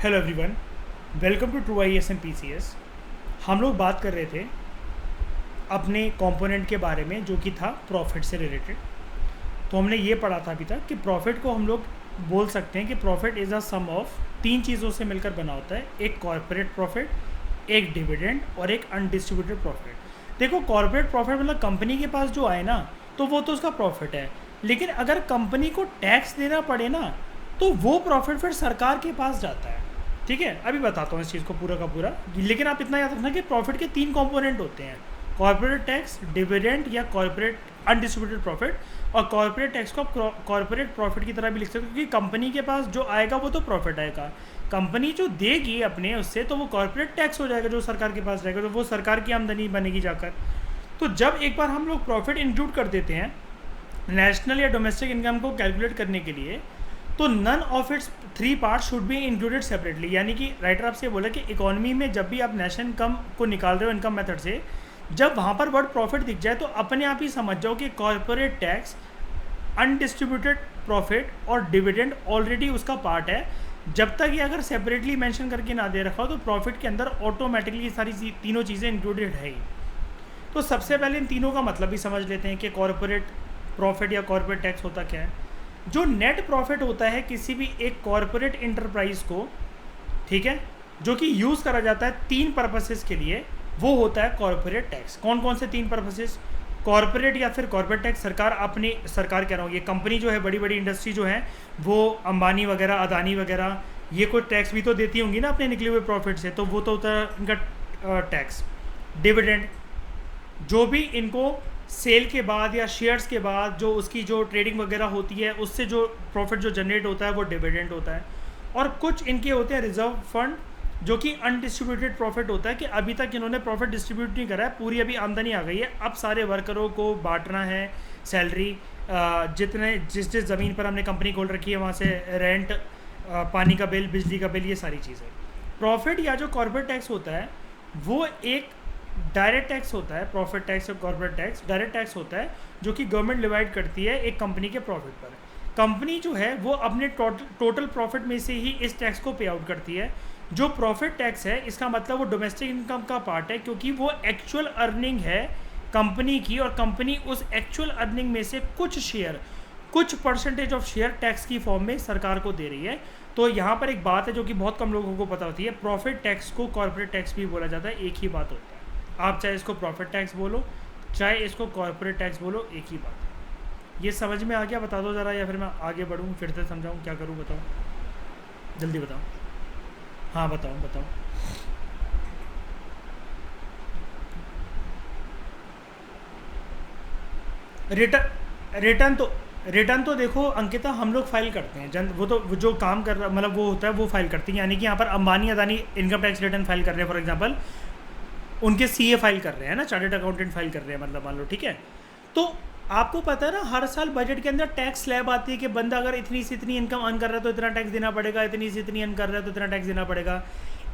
Hello everyone, welcome to true I S M P C S. हम लोग बात कर रहे थे अपने कंपोनेंट के बारे में जो कि था प्रॉफिट से रिलेटेड। तो हमने ये पढ़ा था अभी तक कि प्रॉफिट को हम लोग बोल सकते हैं कि profit is a sum of तीन चीज़ों से मिलकर बना होता है। एक कॉर्पोरेट प्रॉफिट, एक डिविडेंड और एक अनडिस्ट्रीब्यूटेड प्रॉफिट। देखो, कॉर्पोरेट प्रॉफिट मतलब कंपनी के पास जो आए ना, तो वो तो उसका प्रॉफिट है। लेकिन अगर कंपनी को टैक्स देना पड़े ना, तो वो प्रॉफिट फिर सरकार के पास जाता है। ठीक है, अभी बताता हूँ इस चीज़ को पूरा का पूरा। लेकिन आप इतना याद रखना कि प्रॉफिट के तीन कंपोनेंट होते हैं: कॉर्पोरेट टैक्स, डिविडेंड या कॉर्पोरेट अनडिस्ट्रीब्यूटेड प्रॉफिट। और कॉर्पोरेट टैक्स को आप कॉर्पोरेट प्रॉफिट की तरह भी लिख सकते हो, क्योंकि कंपनी के पास जो आएगा वो तो प्रॉफिट आएगा। कंपनी जो देगी अपने उससे, तो वो कॉर्पोरेट टैक्स हो जाएगा जो सरकार के पास जाएगा, तो वो सरकार की आमदनी बनेगी जाकर। तो जब एक बार हम लोग प्रॉफिट इंक्लूड कर देते हैं नेशनल या डोमेस्टिक इनकम को कैलकुलेट करने के लिए, तो none of its three part should be included separately. यानी कि राइटर आपसे बोला कि इकोनॉमी में जब भी आप नेशनल इनकम को निकाल रहे हो इनकम मेथड से, जब वहाँ पर वर्ड प्रॉफिट दिख जाए तो अपने आप ही समझ जाओ कि कॉर्पोरेट टैक्स, अनडिस्ट्रीब्यूटेड प्रॉफिट और डिविडेंड ऑलरेडी उसका पार्ट है। जब तक ये अगर सेपरेटली मेंशन करके ना दे रखा हो, तो प्रॉफिट के अंदर ऑटोमेटिकली ये सारी तीनों चीज़ें इंक्लूडेड है ही। तो सबसे पहले इन तीनों का मतलब भी समझ लेते हैं कि कॉर्पोरेट प्रॉफिट या कॉर्पोरेट टैक्स होता क्या है। जो नेट प्रॉफिट होता है किसी भी एक कॉर्पोरेट इंटरप्राइज को, ठीक है, जो कि यूज़ करा जाता है तीन पर्पसेस के लिए, वो होता है कॉर्पोरेट टैक्स। कौन कौन से तीन पर्पसेस? कॉर्पोरेट या फिर कॉर्पोरेट टैक्स सरकार कह रहा हूँ, ये कंपनी जो है, बड़ी बड़ी इंडस्ट्री जो है, वो अंबानी वगैरह, अदानी वगैरह, ये कोई टैक्स भी तो देती होंगी ना अपने निकले हुए प्रॉफिट से, तो वो तो होता है इनका टैक्स। डिविडेंड, जो भी इनको सेल के बाद या शेयर्स के बाद जो उसकी जो ट्रेडिंग वगैरह होती है, उससे जो प्रॉफिट जो जनरेट होता है वो डिविडेंड होता है। और कुछ इनके होते हैं रिजर्व फंड, जो कि अनडिस्ट्रीब्यूटेड प्रॉफिट होता है, कि अभी तक इन्होंने प्रॉफिट डिस्ट्रीब्यूट नहीं करा है, पूरी अभी आमदनी आ गई है, अब सारे वर्करों को बांटना है सैलरी, जिस जिस ज़मीन पर हमने कंपनी खोल रखी है वहाँ से रेंट, पानी का बिल, बिजली का बिल, ये सारी चीज़ें। प्रॉफिट या जो कॉर्पोरेट टैक्स होता है वो एक डायरेक्ट टैक्स होता है। प्रॉफिट टैक्स और कॉर्पोरेट टैक्स डायरेक्ट टैक्स होता है, जो कि गवर्नमेंट डिवाइड करती है एक कंपनी के प्रॉफिट पर। कंपनी जो है वो अपने टोटल प्रॉफिट में से ही इस टैक्स को पे आउट करती है। जो प्रॉफिट टैक्स है, इसका मतलब वो डोमेस्टिक इनकम का पार्ट है, क्योंकि वो एक्चुअल अर्निंग है कंपनी की, और कंपनी उस एक्चुअल अर्निंग में से कुछ शेयर, कुछ परसेंटेज ऑफ शेयर टैक्स की फॉर्म में सरकार को दे रही है। तो यहाँ पर एक बात है जो कि बहुत कम लोगों को पता होती है, प्रॉफिट टैक्स को कॉर्पोरेट टैक्स भी बोला जाता है, एक ही बात होता है। आप चाहे इसको प्रॉफिट टैक्स बोलो, चाहे इसको कॉर्पोरेट टैक्स बोलो, एक ही बात है। ये समझ में आ गया? बता दो ज़रा, या फिर मैं आगे बढ़ूँ, फिर से समझाऊँ, क्या करूँ बताओ, जल्दी बताओ। हाँ बताओ बताओ। रिटर्न रिटर्न तो देखो अंकिता, हम लोग फाइल करते हैं, वो तो जो काम कर रहा, मतलब वो होता है, वो फाइल करती हैं। यानी कि यहाँ पर Ambani Adani income tax return file कर रहे हैं, फॉर एग्जांपल उनके सीए फाइल कर रहे हैं ना, चार्टर्ड अकाउंटेंट फाइल कर रहे हैं, मतलब मान लो, ठीक है। तो आपको पता है ना, हर साल बजट के अंदर टैक्स स्लैब आती है कि बंदा अगर इतनी से इतनी इनकम अर्न कर रहा है तो इतना टैक्स देना पड़ेगा, इतनी से इतनी अर्न कर रहा है तो इतना टैक्स देना पड़ेगा।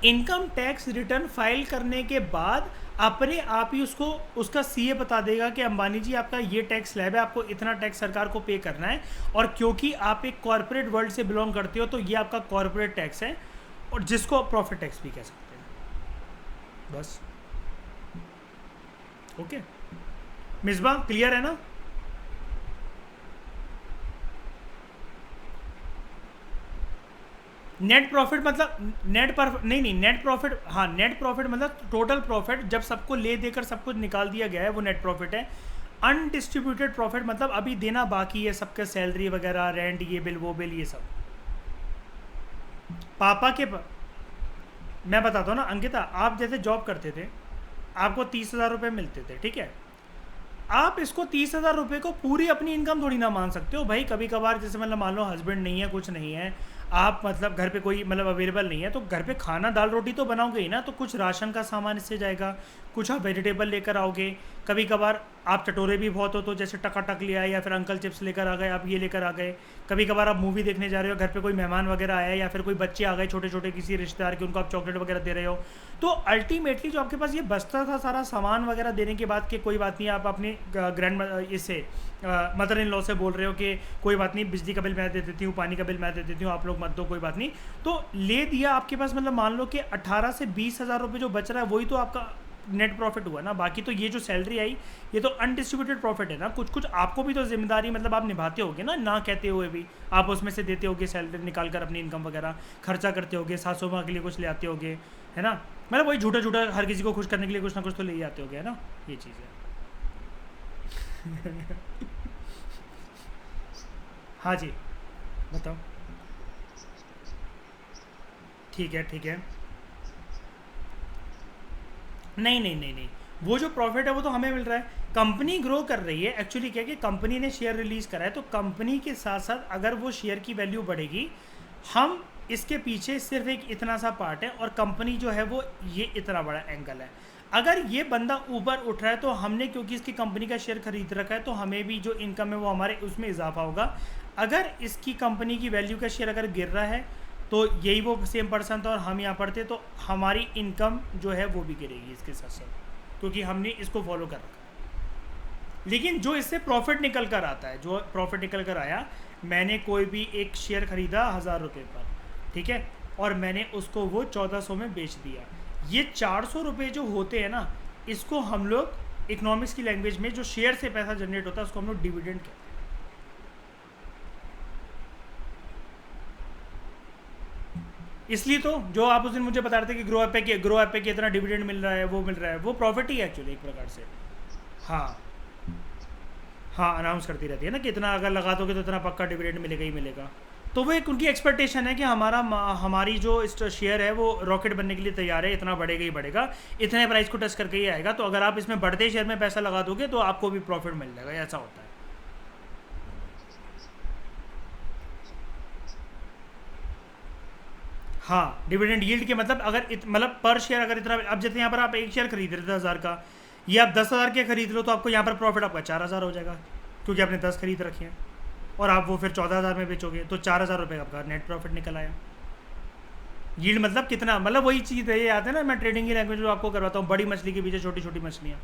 इनकम टैक्स रिटर्न फाइल करने के बाद अपने आप ही उसको उसका सीए बता देगा कि अंबानी जी, आपका ये टैक्स स्लैब है, आपको इतना टैक्स सरकार को पे करना है, और क्योंकि आप एक कॉर्पोरेट वर्ल्ड से बिलोंग करते हो तो ये आपका कॉर्पोरेट टैक्स है, और जिसको आप प्रॉफिट टैक्स भी कह सकते हैं। बस, ओके मिसबा, क्लियर है ना? नेट प्रॉफिट मतलब नेट प्रॉफिट, हाँ, नेट प्रॉफिट मतलब टोटल प्रॉफिट, जब सबको ले देकर सब कुछ निकाल दिया गया है, वो नेट प्रॉफिट है। अनडिस्ट्रीब्यूटेड प्रॉफिट मतलब अभी देना बाकी है, सबके सैलरी वगैरह, रेंट, ये बिल, वो बिल, ये सब। पापा के मैं बताता हूँ ना अंकिता, आप जैसे जॉब करते थे, आपको 30,000 रुपये मिलते थे, ठीक है। आप इसको 30,000 रुपये को पूरी अपनी इनकम थोड़ी ना मान सकते हो भाई। कभी कभार जैसे मतलब मान लो हस्बैंड नहीं है, कुछ नहीं है, आप मतलब घर पे कोई मतलब अवेलेबल नहीं है, तो घर पे खाना दाल रोटी तो बनाओगे ही ना, तो कुछ राशन का सामान इससे जाएगा, कुछ आप वेजिटेबल लेकर आओगे। कभी कभार आप चटोरे भी बहुत हो, तो जैसे टकाटक ले आए, या फिर अंकल चिप्स लेकर आ गए, आप ये लेकर आ गए। कभी कभार आप मूवी देखने जा रहे हो, घर पे कोई मेहमान वगैरह आया, या फिर कोई बच्चे आ गए छोटे छोटे किसी रिश्तेदार के, उनको आप चॉकलेट वगैरह दे रहे हो। तो अल्टीमेटली जो आपके पास ये बचता था सारा सामान वगैरह देने के बाद, कि कोई बात नहीं, आप अपने ग्रैंड इससे मदर इन लॉ से बोल रहे हो कि कोई बात नहीं, बिजली का बिल मैं दे देती हूँ, पानी का बिल मैं दे देती हूँ, आप लोग मत दो, कोई बात नहीं। तो ले दिया आपके पास, मतलब मान लो कि 18 से 20 हज़ार रुपये जो बच रहा है वही तो आपका नेट प्रॉफिट हुआ ना। बाकी तो ये जो सैलरी आई ये तो अनडिस्ट्रीब्यूटेड प्रॉफिट है ना। कुछ कुछ आपको भी तो जिम्मेदारी मतलब आप निभाते होगे ना, ना कहते हुए भी आप उसमें से देते होगे, सैलरी निकाल कर अपनी इनकम वगैरह खर्चा करते होगे, सासू माँ के लिए कुछ ले आते होगे, है ना। मतलब वही झूठा झूठा हर किसी को खुश करने के लिए कुछ ना कुछ तो ले ही आते होगे, है ना, ये चीज़ है। हाँ जी, बताओ। ठीक है, ठीक है। नहीं नहीं नहीं नहीं, वो जो प्रॉफिट है वो तो हमें मिल रहा है। कंपनी ग्रो कर रही है, एक्चुअली क्या है कि कंपनी ने शेयर रिलीज करा है, तो कंपनी के साथ साथ अगर वो शेयर की वैल्यू बढ़ेगी, हम इसके पीछे सिर्फ एक इतना सा पार्ट है, और कंपनी जो है वो ये इतना बड़ा एंगल है। अगर ये बंदा ऊपर उठ रहा है तो हमने, क्योंकि इसकी कंपनी का शेयर खरीद रखा है, तो हमें भी जो इनकम है वो हमारे उसमें इजाफा होगा। अगर इसकी कंपनी की वैल्यू का शेयर अगर गिर रहा है तो यही वो सेम पर्सन था और हम यहाँ पढ़ते, तो हमारी इनकम जो है वो भी गिरेगी इसके साथ साथ, क्योंकि हमने इसको फॉलो कर रखा है। लेकिन जो इससे प्रॉफिट निकल कर आता है, जो प्रॉफिट निकल कर आया, मैंने कोई भी एक शेयर खरीदा 1000 रुपये पर, ठीक है, और मैंने उसको वो 1400 में बेच दिया। ये 400 रुपये जो होते हैं ना, इसको हम लोग इकोनॉमिक्स की लैंग्वेज में जो शेयर से पैसा जनरेट होता है उसको हम लोग डिविडेंड कहते हैं। इसलिए तो जो आप उस दिन मुझे बता रहे थे कि ग्रो ऐप पे कितना डिविडेंड मिल रहा है, वो मिल रहा है, वो प्रॉफिट ही है एक्चुअली एक प्रकार से। हाँ हाँ, अनाउंस करती रहती है ना कि इतना अगर लगा दोगे तो इतना पक्का डिविडेंड मिलेगा ही मिलेगा। तो वो एक उनकी एक्सपेक्टेशन है कि हमारी जो शेयर है वो रॉकेट बनने के लिए तैयार है, इतना बढ़ेगा ही बढ़ेगा, इतने प्राइस को टच करके ही आएगा, तो अगर आप इसमें बढ़ते शेयर में पैसा लगा दोगे तो आपको भी प्रॉफिट मिल जाएगा, ऐसा होता है। हाँ, डिविडेंड यील्ड के मतलब अगर मतलब पर शेयर अगर इतना, अब जैसे यहाँ पर आप एक शेयर खरीद रहे थे 10,000 का, ये आप 10,000 के खरीद लो तो आपको यहाँ पर प्रॉफिट आपका 4,000 हो जाएगा, क्योंकि आपने 10 खरीद रखे हैं, और आप वो फिर 14,000 में बेचोगे तो 4,000 रुपये का आपका नेट प्रॉफिट निकल आया। यील्ड मतलब कितना, मतलब वही चीज़ है, ये आते हैं ना, मैं ट्रेडिंग की लैंग्वेज में आपको करवाता हूँ, बड़ी मछली के पीछे छोटी छोटी मछलियाँ,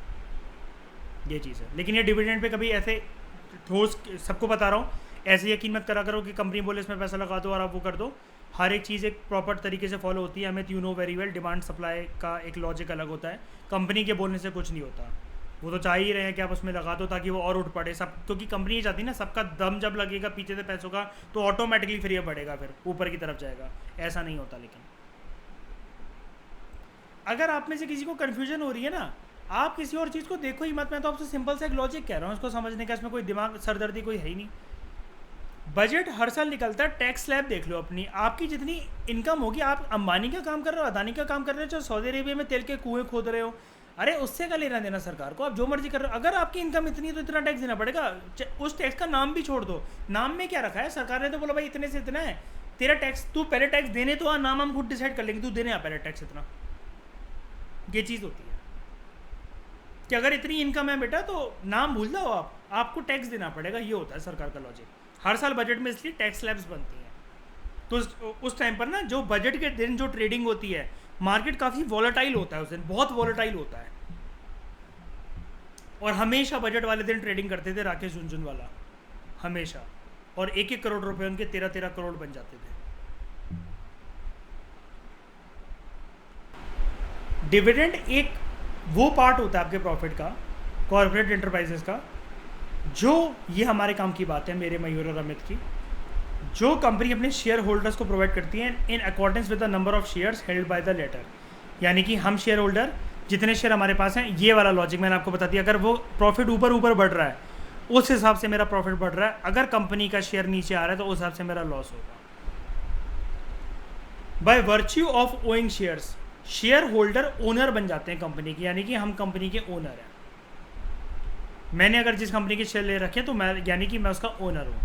ये चीज़ है। लेकिन ये डिविडेंड पे कभी ऐसे ठोस, सबको बता रहा हूँ, ऐसे यकीन मत करा करो कि कंपनी बोले इसमें पैसा लगा दो और आप वो कर दो। हर एक चीज़ एक प्रॉपर तरीके से फॉलो होती है। हमें you know very well, demand supply का एक लॉजिक अलग होता है, कंपनी के बोलने से कुछ नहीं होता। वो तो चाह ही रहे हैं कि आप उसमें लगा दो ताकि वो और उठ पड़े सब, क्योंकि कंपनी ये चाहती है ना, सबका दम जब लगेगा पीछे से पैसों का तो ऑटोमेटिकली फिर ये बढ़ेगा, फिर ऊपर की तरफ जाएगा। ऐसा नहीं होता। लेकिन अगर आप में से किसी को कन्फ्यूजन हो रही है ना, आप किसी और चीज़ को देखो ही मत, मैं तो आपसे सिंपल सा एक लॉजिक कह रहा हूँ, इसको समझने का इसमें कोई दिमाग सरदर्दी कोई है ही नहीं। बजट हर साल निकलता है, टैक्स स्लैब देख लो अपनी, आपकी जितनी इनकम होगी, आप अंबानी का काम कर रहे हो, अदानी का काम कर रहे हो, चाहे सऊदी अरेबिया में तेल के कुएं खोद रहे हो, अरे उससे का लेना देना सरकार को, आप जो मर्जी कर रहे हो। अगर आपकी इनकम इतनी है तो इतना टैक्स देना पड़ेगा। उस टैक्स का नाम भी छोड़ दो, नाम में क्या रखा है, सरकार ने तो बोला भाई इतने से इतना है तेरा टैक्स, तू पहले टैक्स देने तो आ, नाम हम खुद डिसाइड कर लेंगे, तू देने आ पहले टैक्स इतना। ये चीज़ होती है कि अगर इतनी इनकम है बेटा तो नाम भूल जाओ आप, आपको टैक्स देना पड़ेगा, ये होता है सरकार का लॉजिक। हर साल बजट में इसलिए टैक्स स्लैब्स बनती हैं। तो उस टाइम पर ना, जो बजट के दिन जो ट्रेडिंग होती है, मार्केट काफ़ी वॉलेटाइल होता है उस दिन, बहुत वॉलेटाइल होता है, और हमेशा बजट वाले दिन ट्रेडिंग करते थे राकेश झुनझुनवाला, हमेशा, और 1-1 करोड़ रुपए उनके 13-13 करोड़ बन जाते थे। डिविडेंड एक वो पार्ट होता है आपके प्रॉफिट का, कॉर्पोरेट एंटरप्राइजेस का, जो ये हमारे काम की बात है, मेरे, मयूर और अमित की, जो कंपनी अपने शेयर होल्डर्स को प्रोवाइड करती है in accordance with the number of shares held by the letter. यानी कि हम शेयर होल्डर जितने शेयर हमारे पास हैं, ये वाला लॉजिक मैंने आपको बता दिया। अगर वो प्रॉफिट ऊपर ऊपर बढ़ रहा है उस हिसाब से मेरा प्रॉफिट बढ़ रहा है, अगर कंपनी का शेयर नीचे आ रहा है तो उस हिसाब से मेरा लॉस होगा। By virtue of owing shares, share holder owner बन जाते हैं कंपनी की, यानी कि हम कंपनी के ओनर हैं। मैंने अगर जिस कंपनी के शेयर ले रखे हैं तो मैं, यानी कि मैं उसका ओनर हूँ।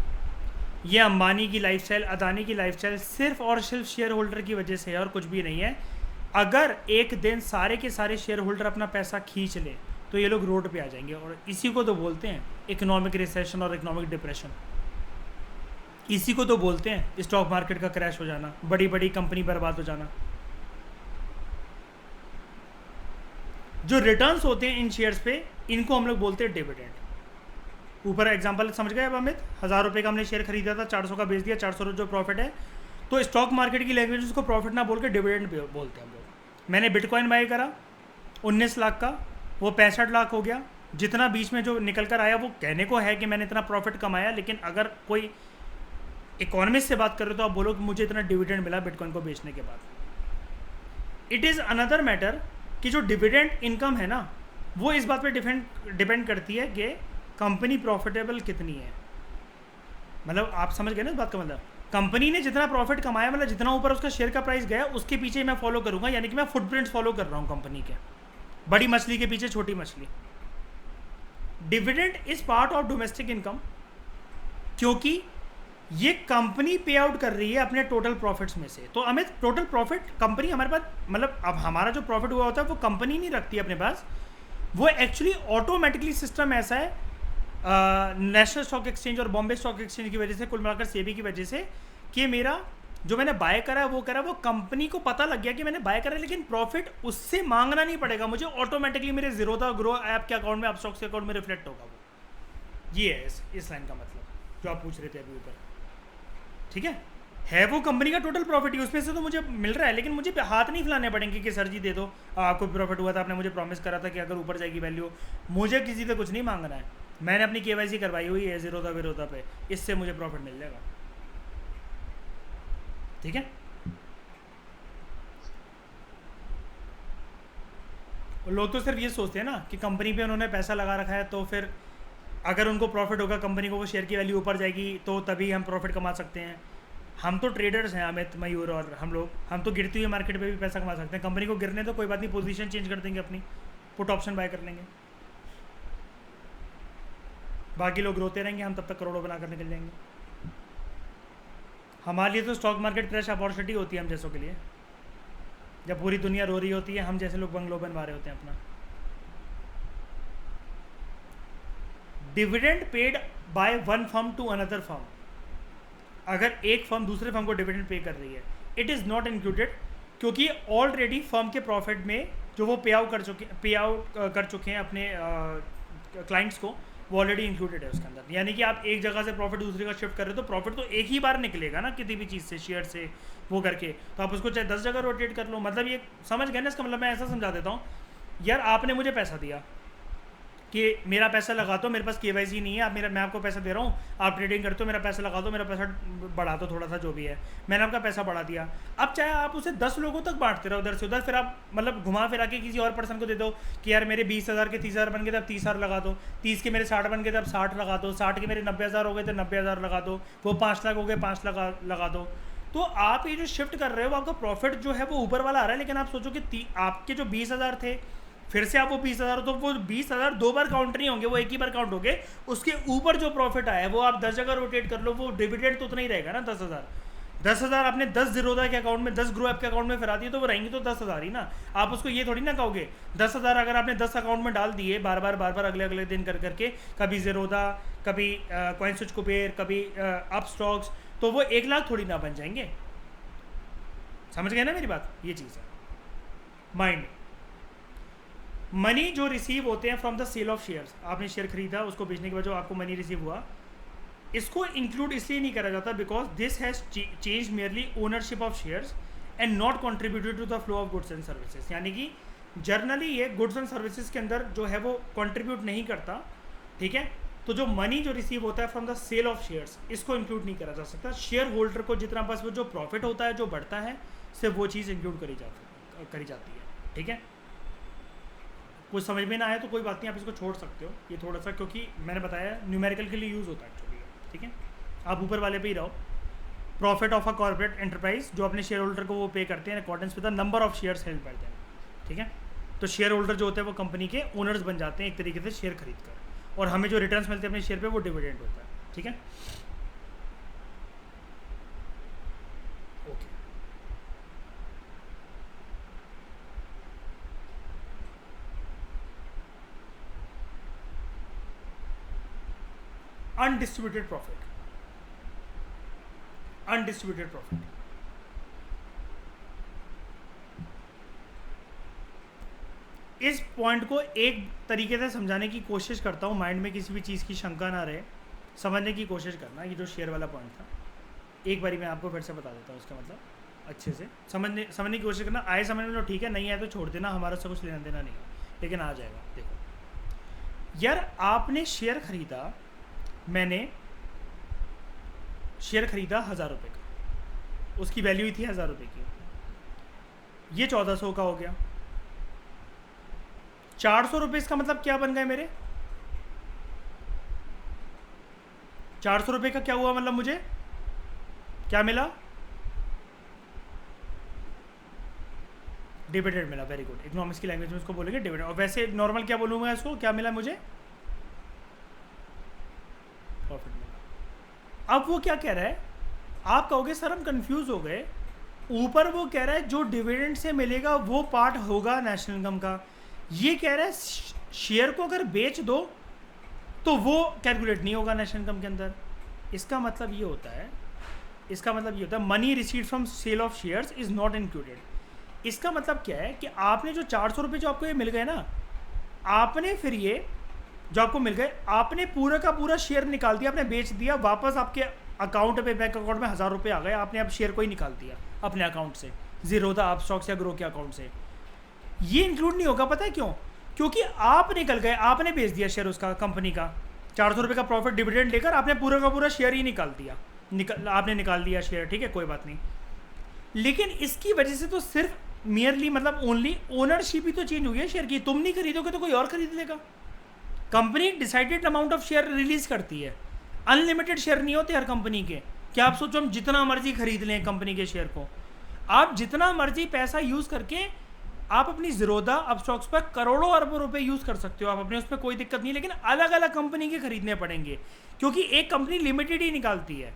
ये अंबानी की लाइफस्टाइल, अदानी की लाइफस्टाइल सिर्फ और सिर्फ शेयर होल्डर की वजह से है और कुछ भी नहीं है। अगर एक दिन सारे के सारे शेयर होल्डर अपना पैसा खींच ले तो ये लोग रोड पे आ जाएंगे, और इसी को तो बोलते हैं इकोनॉमिक रिसेशन और इकोनॉमिक डिप्रेशन। इसी को तो बोलते हैं स्टॉक मार्केट का क्रैश हो जाना, बड़ी बड़ी कंपनी बर्बाद हो जाना। जो रिटर्न्स होते हैं इन शेयर्स पे, इनको हम लोग बोलते हैं डिविडेंड। ऊपर एग्जांपल समझ गए अब अमित, 1000 रुपये का हमने शेयर खरीदा था, 400 का बेच दिया, 400 जो प्रॉफिट है। तो स्टॉक मार्केट की लैंग्वेज उसको प्रॉफिट ना बोल के डिविडेंड बोलते हैं हम लोग। मैंने बिटकॉइन बाई करा 19 लाख का, वो 65 लाख हो गया। जितना बीच में जो निकल कर आया वो कहने को है कि मैंने इतना प्रॉफिट कमाया, लेकिन अगर कोई इकोनॉमिस्ट से बात करें तो आप बोलो कि मुझे इतना डिविडेंड मिला बिटकॉइन को बेचने के बाद। इट इज़ अनदर मैटर कि जो डिविडेंड इनकम है ना, वो इस बात पे डिपेंड करती है कि कंपनी प्रॉफिटेबल कितनी है। मतलब आप समझ गए ना इस बात का मतलब, कंपनी ने जितना प्रॉफिट कमाया, मतलब जितना ऊपर उसका शेयर का प्राइस गया, उसके पीछे मैं फॉलो करूंगा, यानी कि मैं फुटप्रिंट्स फॉलो कर रहा हूँ कंपनी के, बड़ी मछली के पीछे छोटी मछली। Dividend is part of domestic income, क्योंकि ये कंपनी पे आउट कर रही है अपने टोटल प्रॉफिट्स में से। तो अमित, टोटल प्रॉफिट कंपनी हमारे पास, मतलब अब हमारा जो प्रॉफिट हुआ होता है वो कंपनी नहीं रखती अपने पास, वो एक्चुअली ऑटोमेटिकली सिस्टम ऐसा है नेशनल स्टॉक एक्सचेंज और बॉम्बे स्टॉक एक्सचेंज की वजह से, कुल मिलाकर सेबी की वजह से, कि मेरा जो मैंने बाय करा वो करा, वो कंपनी को पता लग गया कि मैंने बाय करा, लेकिन प्रॉफिट उससे मांगना नहीं पड़ेगा मुझे, ऑटोमेटिकली मेरे जीरोधा ग्रो ऐप के अकाउंट में, अपस्टॉक्स के अकाउंट में रिफ्लेक्ट होगा वो। ये है इस लाइन का मतलब जो आप पूछ रहे थे अभी ऊपर। ठीक है वो कंपनी का टोटल प्रॉफिट ही, उसमें से तो मुझे मिल रहा है, लेकिन मुझे हाथ नहीं फैलाने पड़ेंगे कि सर जी दे दो, आपको प्रॉफिट हुआ था, आपने मुझे प्रॉमिस करा था कि अगर ऊपर जाएगी वैल्यू। मुझे किसी से कुछ नहीं मांगना है, मैंने अपनी केवाईसी करवाई हुई है जीरोधा विरोधा पे, इससे मुझे प्रॉफिट मिल जाएगा। ठीक है, लोग तो सिर्फ ये सोचते हैं ना कि कंपनी पे उन्होंने पैसा लगा रखा है, तो फिर अगर उनको प्रॉफिट होगा, कंपनी को वो शेयर की वैल्यू ऊपर जाएगी, तो तभी हम प्रॉफिट कमा सकते हैं। हम तो ट्रेडर्स हैं अमित, मयूर और हम तो गिरती हुई मार्केट पे भी पैसा कमा सकते हैं। कंपनी को गिरने तो कोई बात नहीं, पोजीशन चेंज कर देंगे अपनी, पुट ऑप्शन बाय कर लेंगे, बाकी लोग रोते रहेंगे, हम तब तक करोड़ों बनाकर निकल जाएंगे। हमारे लिए तो स्टॉक मार्केट क्रैश अपॉर्चुनिटी होती है हम जैसों के लिए, जब पूरी दुनिया रो रही होती है, हम जैसे लोग बंगलो बनवा रहे होते हैं अपना। Dividend paid by one firm to another firm, अगर एक फर्म दूसरे फर्म को डिविडेंड पे कर रही है, इट इज़ नॉट इंक्लूडेड, क्योंकि ऑलरेडी फर्म के प्रॉफिट में जो वो पे आउट कर चुके हैं अपने क्लाइंट्स को, वो ऑलरेडी इंक्लूडेड है उसके अंदर। यानी कि आप एक जगह से प्रॉफिट दूसरी का शिफ्ट कर रहे हो, तो प्रॉफिट तो एक ही बार निकलेगा ना किसी भी चीज़ से, शेयर से वो करके, तो आप उसको चाहे 10 जगह रोटेट कर लो। मतलब ये समझ गए ना इसका मतलब, मैं ऐसा समझा देता हूँ, यार आपने मुझे पैसा दिया कि मेरा पैसा लगा दो, मेरे पास केवाईसी नहीं है, मैं आपको पैसा दे रहा हूँ, आप ट्रेडिंग करते हो, मेरा पैसा लगा दो, मेरा पैसा बढ़ा दो थोड़ा सा, जो भी है, मैंने आपका पैसा बढ़ा दिया। अब चाहे आप उसे 10 लोगों तक बांटते रहो उधर से उधर, फिर आप मतलब घुमा फिरा के किसी और पर्सन को दे दो कि यार मेरे 20,000 के 30,000 बन गए थे, अब 30,000 लगा दो, 30 के मेरे 60 बन गए थे, अब 60 लगा दो, 60 के मेरे 90,000 हो गए थे, 90,000 लगा दो, वो 5 लाख हो गए, 5 लाख लगा दो। तो आप ये जो शिफ्ट कर रहे हो, आपका प्रॉफिट जो है वो ऊपर वाला आ रहा है, लेकिन आप सोचो कि आपके जो 20,000 थे, फिर से आप वो 20,000, तो वो 20,000 दो बार काउंट नहीं होंगे, वो एक ही बार काउंट होंगे। उसके ऊपर जो प्रॉफिट आया वो आप 10 जगह रोटेट कर लो, वो डिविडेंड तो उतना ही रहेगा ना, 10,000 आपने 10 जीरोधा के अकाउंट में, 10 ग्रो ऐप के अकाउंट में फिरा दिए, तो वो रहेंगे तो 10,000 ही ना। आप उसको ये थोड़ी ना कहोगे 10,000 अगर आपने 10 अकाउंट में डाल दिए बार बार अगले अगले दिन कर करके, कभी जीरोधा, कभी कॉइन स्विच कुबेर, कभी अप स्टॉक्स, तो वो 1 लाख थोड़ी ना बन जाएंगे। समझ गए ना मेरी बात, ये चीज़ है माइंड। मनी जो रिसीव होते हैं from the sale of shares, आपने शेयर खरीदा, उसको बेचने के बाद जो आपको मनी रिसीव हुआ, इसको इंक्लूड इसलिए नहीं करा जाता because this has change merely ownership of shares and not contributed to the flow of goods and services. यानी कि जर्नली ये गुड्स एंड सर्विसेज के अंदर जो है वो कंट्रीब्यूट नहीं करता। ठीक है, तो जो मनी जो रिसीव होता है from the sale of shares, इसको इंक्लूड नहीं करा जा सकता। शेयर होल्डर को जितना बस वो जो प्रॉफिट होता है, जो बढ़ता है, सिर्फ वो चीज़ इंक्लूड करी जाती है। ठीक है, कुछ समझ में ना आए तो कोई बात नहीं, आप इसको छोड़ सकते हो ये थोड़ा सा, क्योंकि मैंने बताया न्यूमेरिकल के लिए यूज़ होता है एक्चुअली। ठीक है, आप ऊपर वाले पे ही रहो। Profit of a corporate enterprise, जो अपने शेयर होल्डर को वो पे करते हैं according with the number of shares held bye them. ठीक है, तो शेयर होल्डर जो होते हैं वो कंपनी के ओनर्स बन जाते हैं एक तरीके से शेयर खरीद कर, और हमें जो रिटर्न्स मिलते हैं अपने शेयर पे वो डिविडेंड होता है। ठीक है, okay. Undistributed profit, undistributed profit, इस पॉइंट को एक तरीके से समझाने की कोशिश करता हूँ, माइंड में किसी भी चीज़ की शंका ना रहे, समझने की कोशिश करना। ये जो शेयर वाला पॉइंट था, एक बारी मैं आपको फिर से बता देता हूँ उसका मतलब अच्छे से समझने की कोशिश करना। आए समझ में तो ठीक है, नहीं आए तो छोड़ देना, हमारा से कुछ लेना देना नहीं है, लेकिन आ जाएगा। देखो यार, आपने शेयर खरीदा, मैंने शेयर खरीदा 1000 रुपये का, उसकी वैल्यू ही थी 1000 रुपये की, ये 1400 का हो गया। 400 रुपये इसका मतलब क्या बन गए मेरे? 400 रुपये का क्या हुआ मतलब, मुझे क्या मिला? डिविडेंड मिला। वेरी गुड, इकोनॉमिक्स की लैंग्वेज में उसको बोलेंगे डिविडेंड। और वैसे नॉर्मल क्या बोलूँगा इसको, क्या मिला मुझे? प्रॉफिट मिला। अब वो क्या कह रहा है, आप कहोगे सर हम कंफ्यूज हो गए, ऊपर वो कह रहा है जो डिविडेंड से मिलेगा वो पार्ट होगा नेशनल इनकम का, ये कह रहा है शेयर को अगर बेच दो तो वो कैलकुलेट नहीं होगा नेशनल इनकम के अंदर। इसका मतलब ये होता है, money received from sale of shares is not included. इसका मतलब क्या है कि आपने जो 400 रुपये जो आपको ये मिल गए ना, आपने फिर ये जो आपको मिल गए, आपने पूरा का पूरा शेयर निकाल दिया, आपने बेच दिया, वापस आपके अकाउंट पे, बैंक अकाउंट में 1000 रुपये आ गए, आपने अब शेयर को ही निकाल दिया अपने अकाउंट से, जीरोधा आप स्टॉक्स या ग्रो के अकाउंट से। ये इंक्लूड नहीं होगा, पता है क्यों? क्योंकि आप निकल गए, आपने बेच दिया शेयर उसका, कंपनी का 400 रुपये का प्रॉफिट डिविडेंड लेकर आपने पूरा का पूरा शेयर ही निकाल दिया, आपने निकाल दिया शेयर, ठीक है कोई बात नहीं। लेकिन इसकी वजह से तो सिर्फ मियरली मतलब ओनली ओनरशिप ही तो चेंज हो गया शेयर की। तुम नहीं खरीदोगे तो कोई और खरीद लेगा। Company decided amount of share release करती है, अनलिमिटेड शेयर नहीं होते हर कंपनी के। क्या आप सोचो हम जितना मर्जी खरीद लें कंपनी के शेयर को, आप जितना मर्जी पैसा यूज करके आप अपनी जीरोधा अपस्टॉक्स पर करोड़ों अरबों रुपए यूज कर सकते हो आप अपने, उसमें कोई दिक्कत नहीं। लेकिन अलग अलग कंपनी के खरीदने पड़ेंगे, क्योंकि एक कंपनी लिमिटेड ही निकालती है।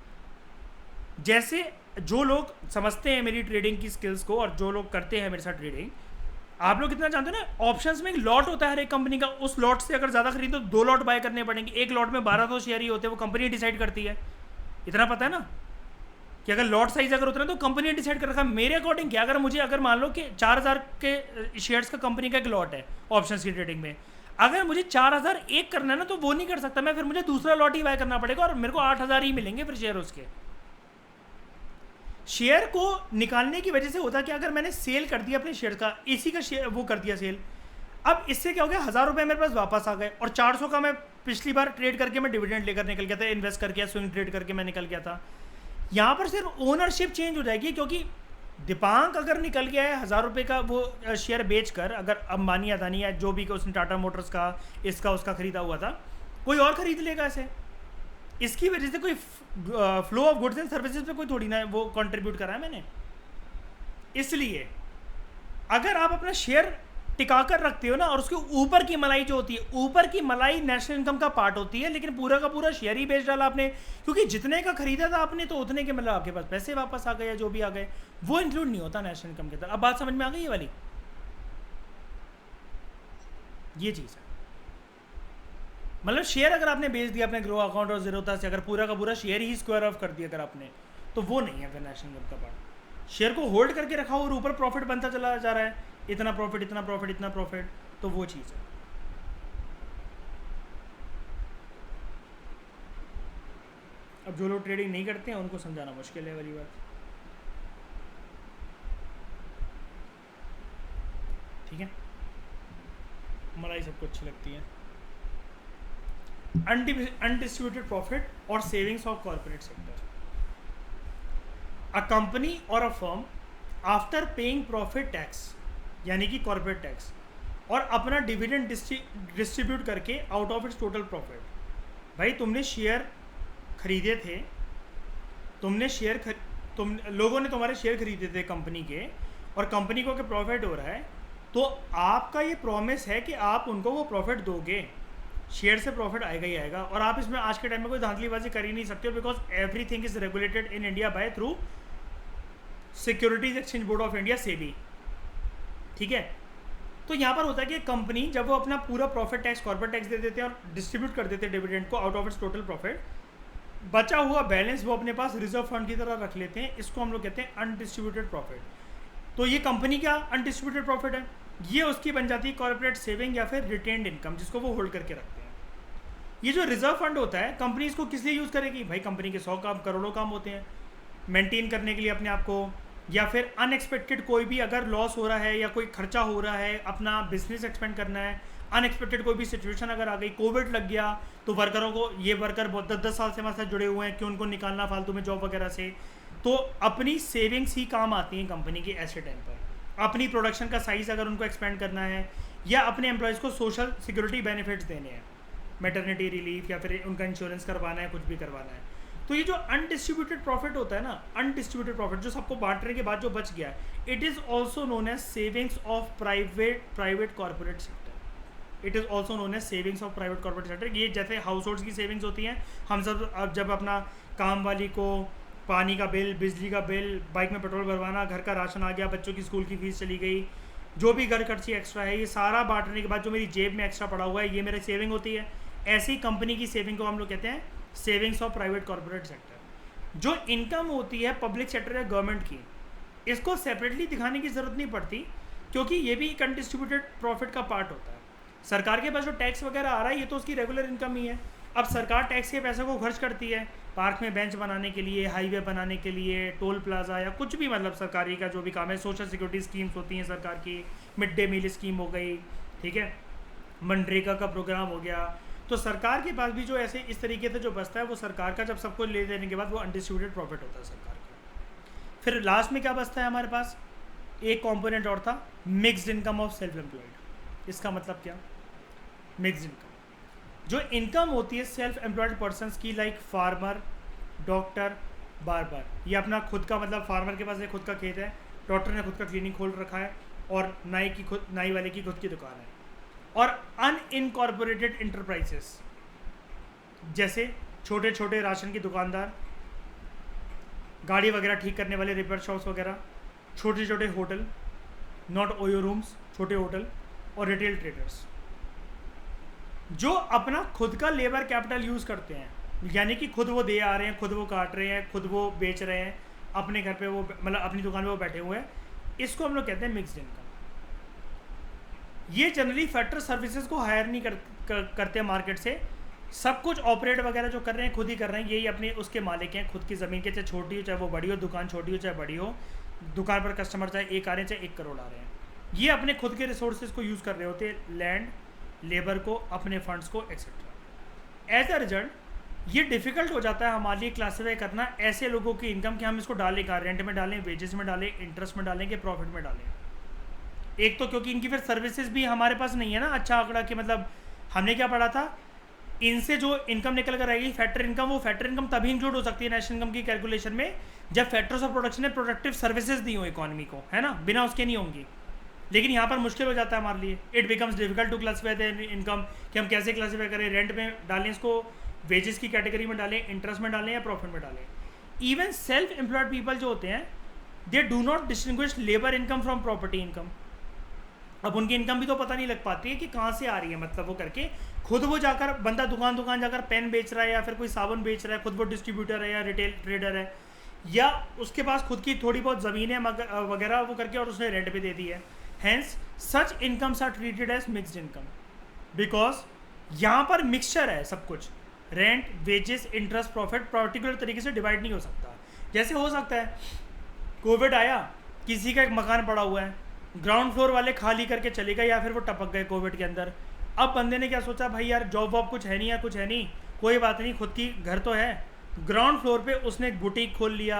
जैसे जो लोग समझते हैं मेरी ट्रेडिंग की स्किल्स को और जो लोग करते हैं मेरे साथ ट्रेडिंग, आप लोग कितना जानते हो ना, ऑप्शंस में एक लॉट होता है हर एक कंपनी का, उस लॉट से अगर ज़्यादा खरीदो तो 2 लॉट बाय करने पड़ेंगे। एक लॉट में 1200 शेयर ही होते हैं, वो कंपनी डिसाइड करती है। इतना पता है ना कि अगर लॉट साइज अगर उतना तो कंपनी डिसाइड कर रखा है। मेरे अकॉर्डिंग क्या, अगर मुझे अगर मान लो कि 4000 के शेयर्स का कंपनी का एक लॉट है ऑप्शंस की ट्रेडिंग में, अगर मुझे 4001 करना है ना तो वो नहीं कर सकता मैं, फिर मुझे दूसरा लॉट ही बाय करना पड़ेगा और मेरे को 8000 ही मिलेंगे फिर शेयर उसके। शेयर को निकालने की वजह से होता क्या, अगर मैंने सेल कर दिया अपने शेयर का, इसी का शेयर वो कर दिया सेल, अब इससे क्या हो गया, 1000 रुपये मेरे पास वापस आ गए और 400 का मैं पिछली बार ट्रेड करके मैं डिविडेंड लेकर निकल गया था, इन्वेस्ट करके स्विंग ट्रेड करके मैं निकल गया था। यहाँ पर सिर्फ ओनरशिप चेंज हो जाएगी, क्योंकि दीपांक अगर निकल गया है 1000 रुपये का वो शेयर बेचकर, अगर अंबानी अदानी या जो भी उसने टाटा मोटर्स का इसका उसका खरीदा हुआ था, कोई और खरीद लेगा इसे। इसकी वजह से कोई flow of goods and services पे कोई थोड़ी ना वो कंट्रीब्यूट करा है मैंने। इसलिए अगर आप अपना शेयर टिका कर रखते हो ना, और उसके ऊपर की मलाई जो होती है, ऊपर की मलाई नेशनल इनकम का पार्ट होती है, लेकिन पूरा का पूरा शेयर ही बेच डाला आपने, क्योंकि जितने का खरीदा था आपने तो उतने के मतलब आपके पास पैसे वापस आ गए या जो भी आ गए, वो इंक्लूड नहीं होता नेशनल इनकम के अंदर। अब बात समझ में आ गई ये वाली, ये चीज़ है। मतलब शेयर अगर आपने बेच दिया अपने ग्रो अकाउंट और जीरोधा से, अगर पूरा का पूरा शेयर ही स्क्वायर ऑफ कर दिया अगर आपने, तो वो नहीं है फिर नेशनल इनकम का पार्ट। शेयर को होल्ड करके रखा और ऊपर प्रॉफिट बनता चला जा रहा है, इतना प्रॉफिट इतना प्रॉफिट इतना प्रॉफिट, तो वो चीज़ है। अब जो लोग ट्रेडिंग नहीं करते हैं उनको समझाना मुश्किल है वाली बात, ठीक है। मलाई सबको अच्छी लगती है। अनडिस्ट्रीब्यूटेड प्रॉफिट और savings of corporate sector. A company और a firm after paying profit tax यानी कि कॉर्पोरेट टैक्स और अपना डिविडेंड डिस्ट्रीब्यूट करके out of its total profit. भाई तुमने शेयर खरीदे थे, तुम लोगों ने तुम्हारे शेयर खरीदे थे कंपनी के, और कंपनी को अगर प्रॉफिट हो रहा है तो आपका ये प्रॉमिस है कि आप उनको वो प्रॉफिट दोगे, शेयर से प्रॉफिट आएगा ही आएगा। और आप इसमें आज के टाइम में कोई धांधलीबाजी कर ही नहीं सकते हो, because everything is regulated in India by through securities exchange board of India, SEBI, ठीक है। तो यहाँ पर होता है कि कंपनी जब वो अपना पूरा प्रॉफिट टैक्स कॉर्पोरेट टैक्स दे देते हैं और डिस्ट्रीब्यूट कर देते हैं डिविडेंड को out of its total profit, बचा हुआ बैलेंस वो अपने पास रिजर्व फंड की तरह रख लेते हैं। इसको हम लोग कहते हैं अनडिस्ट्रीब्यूटेड प्रॉफिट। तो ये कंपनी क्या अनडिस्ट्रीब्यूटेड प्रॉफिट है, ये उसकी बन जाती है कॉर्पोरेट सेविंग या फिर रिटेन्ड इनकम, जिसको वो होल्ड करके रखते हैं। ये जो रिजर्व फंड होता है कंपनी इसको किस लिए यूज़ करेगी भाई? कंपनी के 100 काम करोड़ों काम होते हैं मेंटेन करने के लिए अपने आप को, या फिर अनएक्सपेक्टेड कोई भी अगर लॉस हो रहा है या कोई खर्चा हो रहा है, अपना बिजनेस एक्सपेंड करना है, अनएक्सपेक्टेड कोई भी सिचुएशन अगर आ गई, कोविड लग गया तो वर्करों को, ये वर्कर बहुत 10-10 साल से हमारे साथ जुड़े हुए हैं कि उनको निकालना फालतू में जॉब वगैरह से, तो अपनी सेविंग्स ही काम आती हैं कंपनी के ऐसे टाइम पर। अपनी प्रोडक्शन का साइज़ अगर उनको एक्सपेंड करना है या अपने एम्प्लॉयज़ को सोशल सिक्योरिटी बेनिफिट्स देने हैं, मैटरनिटी रिलीफ या फिर उनका इंश्योरेंस करवाना है, कुछ भी करवाना है, तो ये जो अनडिस्ट्रीब्यूटेड प्रॉफिट होता है ना, अनडिस्ट्रीब्यूटेड प्रॉफिट जो सबको बांटने के बाद जो बच गया है, it is also known as savings of private corporate sector. It is also known as savings of private corporate sector. ये जैसे हाउस होल्ड्स की सेविंग्स होती हैं, हम सब अब जब अपना काम वाली को पानी का बिल, बिजली का बिल, बाइक में पेट्रोल भरवाना, घर का राशन आ गया, बच्चों की स्कूल की फीस चली गई, जो भी घर खर्ची एक्स्ट्रा है, ये सारा बांटने के बाद जो मेरी जेब में एक्स्ट्रा पड़ा हुआ है, ये मेरी सेविंग होती है। ऐसी कंपनी की सेविंग को हम लोग कहते हैं savings of private corporate sector. जो इनकम होती है पब्लिक सेक्टर या गवर्नमेंट की, इसको सेपरेटली दिखाने की ज़रूरत नहीं पड़ती, क्योंकि ये भी एक अनडिस्ट्रीब्यूटेड प्रॉफिट का पार्ट होता है। सरकार के पास जो टैक्स वगैरह आ रहा है, ये तो उसकी रेगुलर इनकम ही है। अब सरकार टैक्स के पैसे को खर्च करती है पार्क में बेंच बनाने के लिए, हाईवे बनाने के लिए, टोल प्लाजा या कुछ भी, मतलब सरकारी का जो भी काम है, सोशल सिक्योरिटी स्कीम्स होती हैं सरकार की, मिड डे मील स्कीम हो गई, ठीक है, मनरेगा का प्रोग्राम हो गया, तो सरकार के पास भी जो ऐसे इस तरीके से जो बचता है वो सरकार का, जब सबको ले देने के बाद वो अनडिस्ट्रीब्यूटेड प्रॉफिट होता है सरकार का। फिर लास्ट में क्या बचता है हमारे पास? एक कंपोनेंट और था, mixed income of self employed. इसका मतलब क्या? मिक्स्ड इनकम जो इनकम होती है सेल्फ एम्प्लॉयड पर्सनस की, लाइक फार्मर, डॉक्टर, बार्बर। ये अपना खुद का, मतलब फार्मर के पास एक खुद का खेत है, डॉक्टर ने खुद का क्लिनिक खोल रखा है, और नाई वाले की खुद की दुकान है। और अनइनकॉर्पोरेटेड इंटरप्राइजेस जैसे छोटे छोटे राशन की दुकानदार, गाड़ी वगैरह ठीक करने वाले रिपेयर शॉप्स वगैरह, छोटे छोटे होटल, नॉट ओयो रूम्स, छोटे होटल, और रिटेल ट्रेडर्स जो अपना खुद का लेबर कैपिटल यूज़ करते हैं, यानी कि खुद वो दे आ रहे हैं, खुद वो काट रहे हैं, खुद वो बेच रहे हैं, अपने घर पे वो, मतलब अपनी दुकान पे वो बैठे हुए हैं, इसको हम लोग कहते हैं मिक्स्ड इनकम। ये जनरली फैक्टर सर्विसेज को हायर नहीं करते मार्केट से, सब कुछ ऑपरेट वगैरह जो कर रहे हैं खुद ही कर रहे हैं, यही अपने उसके मालिक हैं, खुद की ज़मीन के, चाहे छोटी हो चाहे वो बड़ी हो, दुकान छोटी हो चाहे बड़ी हो, दुकान पर कस्टमर चाहे एक आ रहे हैं चाहे 1 करोड़ आ रहे हैं, ये अपने खुद के रिसोर्सेज को यूज़ कर रहे होते हैं, लैंड, लेबर को, अपने फंड्स को, एक्सेट्रा। एज अ रिजल्ट ये डिफ़िकल्ट हो जाता है हमारे लिए क्लासीफाई करना ऐसे लोगों की इनकम कि हम इसको डालें कहाँ, रेंट में डालें, वेजेस में डालें, इंटरेस्ट में डालें, कि प्रॉफिट में डालें। एक तो क्योंकि इनकी फिर सर्विसेज भी हमारे पास नहीं है ना अच्छा आंकड़ा, कि मतलब हमने क्या पढ़ा था, इनसे जो इनकम निकल कर आएगी फैक्टर इनकम, वो फैक्टर इनकम तभी इंक्लूड हो सकती है नेशनल इनकम की कैलकुलेशन में जब फैक्टर्स ऑफ प्रोडक्शन ने प्रोडक्टिव सर्विसेज दी हो इकोनॉमी को, है ना, बिना उसके नहीं होंगी। लेकिन यहाँ पर मुश्किल हो जाता है हमारे लिए, it becomes difficult to classify the income, कि हम कैसे क्लासीफाई करें, रेंट में डालें इसको, वेजेस की कैटेगरी में डालें, इंटरेस्ट में डालें या प्रॉफिट में डालें। इवन सेल्फ एम्प्लॉयड पीपल जो होते हैं, they do not distinguish labour income from property income. अब उनकी इनकम भी तो पता नहीं लग पाती है कि कहाँ से आ रही है, मतलब वो करके खुद वो जाकर, बंदा दुकान जाकर पेन बेच रहा है या फिर कोई साबुन बेच रहा है, खुद वो डिस्ट्रीब्यूटर है या रिटेल ट्रेडर है, या उसके पास खुद की थोड़ी बहुत ज़मीनें वगैरह वो करके और उसने रेंट पे दे दी है। Hence such incomes are treated as mixed income, because यहाँ पर मिक्सचर है सब कुछ, rent, wages, interest, profit particular तरीके से डिवाइड नहीं हो सकता। जैसे हो सकता है कोविड आया, किसी का एक मकान पड़ा हुआ है, ग्राउंड फ्लोर वाले खाली करके चले गए या फिर वो टपक गए कोविड के अंदर। अब बंदे ने क्या सोचा, भाई यार जॉब वॉब कुछ है नहीं या कुछ है नहीं, कोई बात नहीं, खुद की घर तो है, ग्राउंड फ्लोर पे उसने एक बुटीक खोल लिया,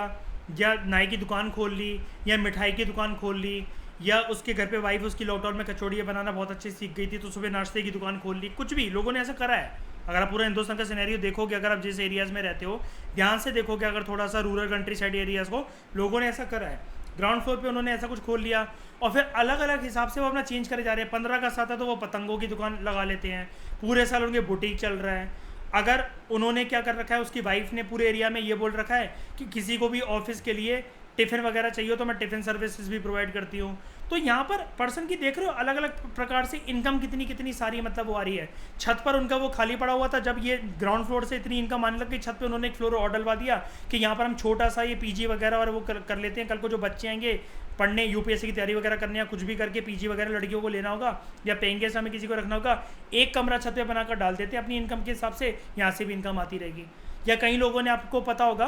या नाई की दुकान खोल ली, या मिठाई की दुकान खोल ली, या उसके घर पे वाइफ उसकी लॉकडाउन में कचौड़ियाँ बनाना बहुत अच्छे सीख गई थी तो सुबह नाश्ते की दुकान खोल ली। कुछ भी लोगों ने ऐसा करा है। अगर आप पूरा हिंदुस्तान का सिनेरियो देखोगे, अगर आप जिस एरियाज़ में रहते हो ध्यान से देखोगे, अगर थोड़ा सा रूरल कंट्री साइड एरियाज़ को, लोगों ने ऐसा करा है, ग्राउंड फ्लोर पे उन्होंने ऐसा कुछ खोल लिया और फिर अलग अलग हिसाब से वो अपना चेंज करे जा रहे हैं। 15 का साथ है तो वो पतंगों की दुकान लगा लेते हैं, पूरे साल उनके बुटीक चल रहा है। अगर उन्होंने क्या कर रखा है, उसकी वाइफ ने पूरे एरिया में ये बोल रखा है कि किसी को भी ऑफिस के लिए टिफ़िन वगैरह चाहिए हो तो मैं टिफ़िन सर्विसेज भी प्रोवाइड करती हूँ। तो यहाँ पर पर्सन की देख रहे हो अलग अलग प्रकार से इनकम कितनी कितनी सारी मतलब वो आ रही है। छत पर उनका वो खाली पड़ा हुआ था, जब ये ग्राउंड फ्लोर से इतनी इनकम आने लग गई, छत पे उन्होंने एक फ्लोर और डलवा दिया कि यहाँ पर हम छोटा सा ये पीजी वगैरह और वो कर लेते हैं। कल को जो बच्चे आएंगे पढ़ने, यूपीएससी की तैयारी वगैरह करने या कुछ भी करके पीजी वगैरह लड़कियों को लेना होगा या पेंगे से हमें किसी को रखना होगा, एक कमरा छत पे बनाकर डाल देते हैं अपनी इनकम के हिसाब से, यहाँ से भी इनकम आती रहेगी। या कई लोगों ने, आपको पता होगा,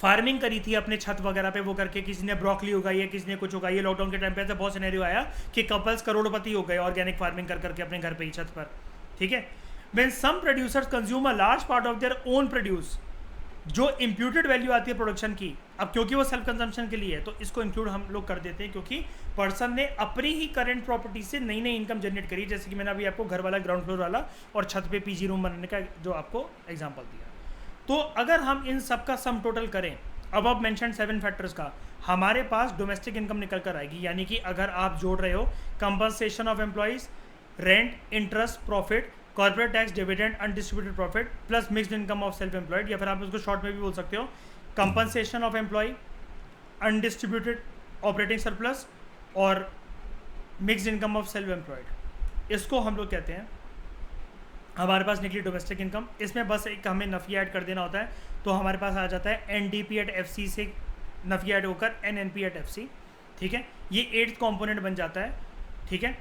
फार्मिंग करी थी अपने छत वगैरह पे वो करके, किसी ने ब्रोकली उगाई है, किसी ने कुछ उगाई है। लॉकडाउन के टाइम पे ऐसा बहुत सिनेरियो आया कि कपल्स करोड़पति हो गए ऑर्गेनिक फार्मिंग कर करके अपने घर पे ही छत पर, ठीक है। When some producers consume a large part of their own produce, जो इम्प्यूटेड वैल्यू आती है प्रोडक्शन की, अब क्योंकि वो सेल्फ कंजम्पशन के लिए है तो इसको इंक्लूड हम लोग कर देते हैं, क्योंकि पर्सन ने अपनी ही करंट प्रॉपर्टी से नई नई इनकम जनरेट करी। जैसे कि मैंने अभी आपको घर वाला, ग्राउंड फ्लोर वाला और छत पे पीजी रूम बनाने का जो आपको एग्जांपल दिया। तो अगर हम इन सब का सम टोटल करें अब मेंशन 7 फैक्टर्स का, हमारे पास डोमेस्टिक इनकम निकल कर आएगी। यानी कि अगर आप जोड़ रहे हो compensation of employees, rent, interest, profit, corporate tax, dividend, undistributed profit plus mixed income of self employed, या फिर आप उसको शॉर्ट में भी बोल सकते हो compensation of employ, undistributed operating surplus और mixed income of self employed, इसको हम लोग कहते हैं हमारे पास निकली डोमेस्टिक इनकम। इसमें बस एक हमें नफ़ी ऐड कर देना होता है, तो हमारे पास आ जाता है NDP एट FC से नफ़ी ऐड होकर NNP एट FC, ठीक है। ये 8th कॉम्पोनेंट बन जाता है, ठीक है।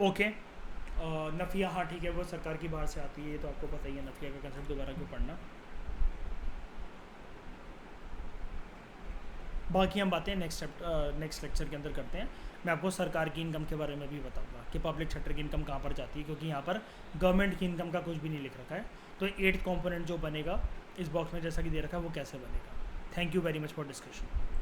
ओके, नफ़िया, हाँ ठीक है, वो सरकार की बाहर से आती है, ये तो आपको पता ही है, नफ़िया का कंसेप्ट दोबारा क्यों पढ़ना। बाकी हम बातें नेक्स्ट लेक्चर के अंदर करते हैं। मैं आपको सरकार की इनकम के बारे में भी बताऊंगा कि पब्लिक सेक्टर की इनकम कहाँ पर जाती है, क्योंकि यहाँ पर गवर्नमेंट की इनकम का कुछ भी नहीं लिख रखा है। तो 8th कॉम्पोनेंट जो बनेगा इस बॉक्स में जैसा कि दे रखा है वो कैसे बनेगा। Thank you very much for discussion.